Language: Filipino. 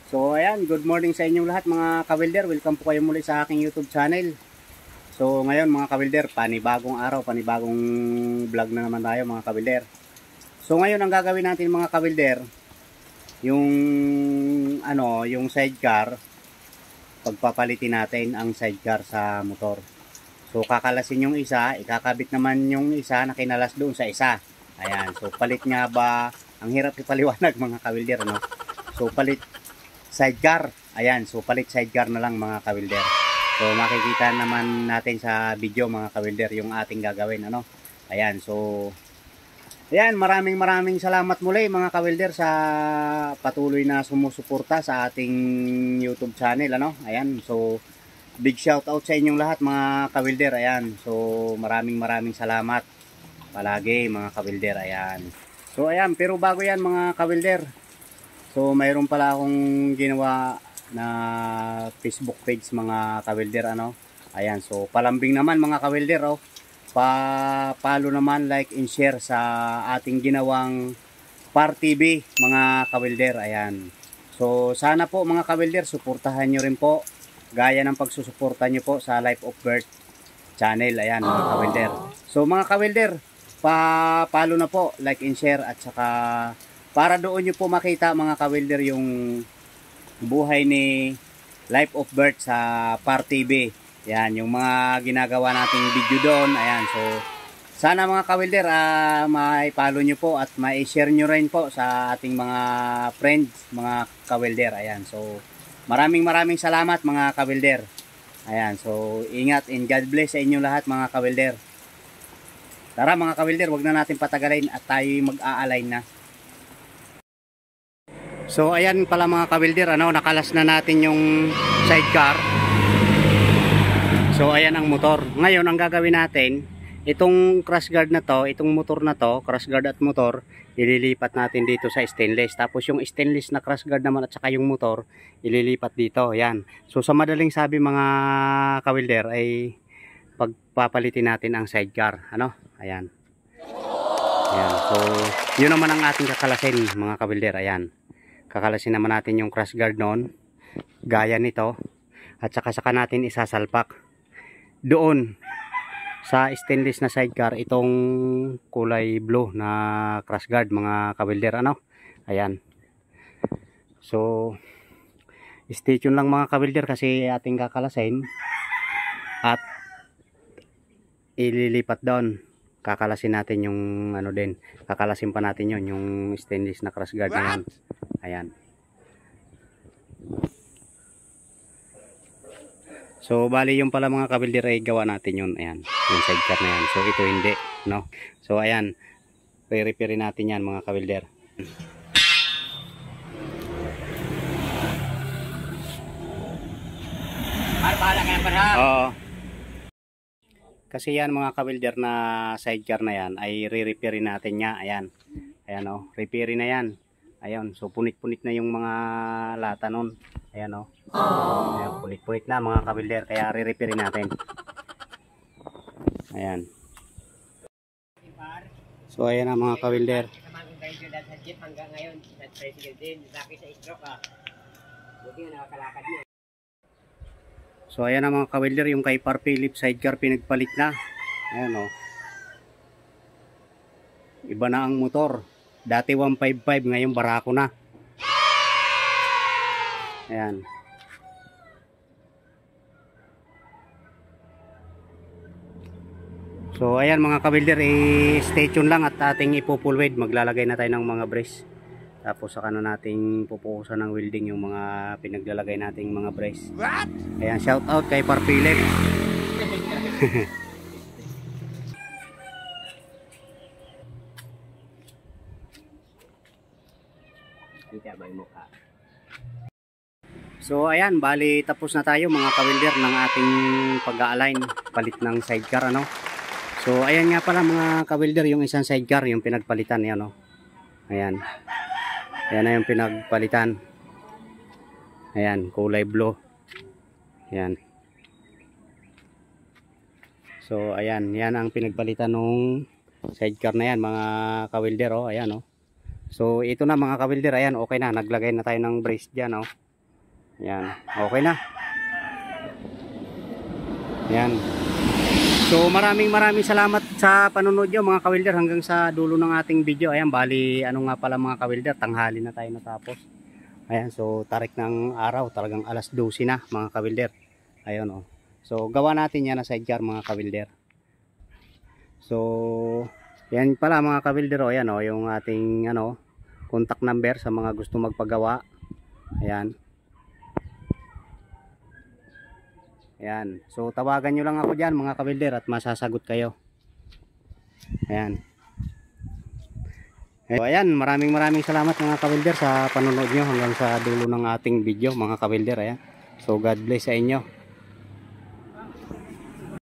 So ayan, good morning sa inyong lahat mga kawilder. Welcome po kayo muli sa aking YouTube channel. So ngayon mga kawilder, panibagong araw, panibagong vlog na naman tayo mga kawilder. So ngayon ang gagawin natin mga kawilder, yung yung sidecar, pagpapalitin natin ang sidecar sa motor. So kakalasin yung isa, ikakabit naman yung isa na kinalas doon sa isa. Ayan, so palit nga ba, ang hirap ipaliwanag mga kawilder, ano? So palit sidecar, ayan, so palit sidecar na lang mga kawilder. So makikita naman natin sa video mga kawilder yung ating gagawin, ano. Ayan, so ayan, maraming salamat muli mga kawilder sa patuloy na sumusuporta sa ating YouTube channel, ano. Ayan, so big shout out sa inyong lahat mga kawilder. Ayan, so maraming salamat palagi mga kawilder. Ayan, so ayan, pero bago yan mga kawilder, so mayroon pala akong ginawa na Facebook page mga kawilder, ano. Ayan, so palambing naman mga kawilder, oh. Pa-follow naman, like and share sa ating ginawang Par TV mga kawilder. Ayan, so sana po mga kawilder, suportahan nyo rin po gaya ng pagsusuporta nyo po sa Life of Birth channel. Ayan mga kawilder, so mga kawilder, pa-follow na po, like and share, at saka para doon nyo po makita mga kawilder yung buhay ni Life of Birth sa Par TV. Yan, yung mga ginagawa nating video doon. Ayan, so sana mga kawilder, ma-follow nyo po at ma-share nyo rin po sa ating mga friends, mga kawilder. Ayan, so maraming salamat mga kawilder. Ayan, so ingat and God bless sa inyo lahat mga kawilder. Tara mga kawilder, wag na natin patagalin at tayo mag-aalay na. So ayan pala mga kawilder, ano, nakalas na natin yung sidecar. So ayan ang motor. Ngayon ang gagawin natin, itong crash guard na to, itong motor na to, crash guard at motor, ililipat natin dito sa stainless. Tapos yung stainless na crash guard naman at saka yung motor, ililipat dito. Ayan. So sa madaling sabi mga kawilder ay pagpapalitin natin ang sidecar, ano? Ayan. Ayan. So yun naman ang ating kakalasin mga kawilder. Ayan. Kakalasin naman natin yung crash guard noon, gaya nito, at saka natin isasalpak doon sa stainless na sidecar itong kulay blue na crash guard mga kawilder, ano. Ayan, so stay tuned lang mga kawilder kasi ating kakalasin at ililipat doon. Kakalasin natin yung ano din, kakalasin pa natin yon, yung stainless na crash guard na yan. Ayan, so bali yung pala mga kawilder ay gawa natin yun. Ayan, yung sidecar na yan. So ito hindi, no. So ayan, re-repair natin yan mga kawilder. Oo, kasi yan mga kawilder na sidecar na yan ay re-repair natin niya. Ayan, ayan, oh, repair na yan. Ayan, so punit-punit na yung mga lata nun. Ayan, oh. Ayan, punit-punit na mga kawilder, kaya re-repair natin. Ayan. So ayan na mga kawilder. Hanggang ngayon, nag-tricycle din. Laki sa stroke, buti nga nakakalakad niya. So ayan na mga kawilder, yung kay Par Philip sidecar pinagpalit na. Ayan, oh. Iba na ang motor. Dati 155, ngayon barako na. Ayan. So ayan mga kawilder, stay tuned lang at ating ipupulwid. Maglalagay na tayo ng mga brace. Tapos saka na nating pupukusan ng welding yung mga pinaglalagay nating mga brace. Ayan, shout out kay Par Philip. So ayan, bali tapos na tayo mga kawilder ng ating pag-a-align, palit ng sidecar, ano. So ayan nga pala mga kawilder, yung isang sidecar yung pinagpalitan, yan, oh. Ayan. Ayan na yung pinagpalitan. Ayan, kulay blue. Ayan. So ayan, yan ang pinagpalitan ng sidecar na yan mga kawilder, oh. Ayan, oh. So ito na mga kawilder, ayan, okay na, naglagay na tayo ng brace dyan, oh. Ayan, okay na. Ayan. So maraming salamat sa panunod nyo mga kawilder hanggang sa dulo ng ating video. Ayan, bali ano nga pala mga kawilder, tanghali na tayo natapos. Ayan, so tarik ng araw, talagang alas 12 na mga kawilder. Ayun oh. So gawa natin yan na sidecar mga kawilder. So yan pala mga kawilder oh, ayan oh, yung ating ano, contact number sa mga gusto magpagawa. Ayan. Ayan. So tawagan nyo lang ako dyan mga kawilder at masasagot kayo. Ayan. So ayan, maraming salamat mga kawilder sa panonood nyo hanggang sa dulo ng ating video mga kawilder. Ayan. So God bless sa inyo.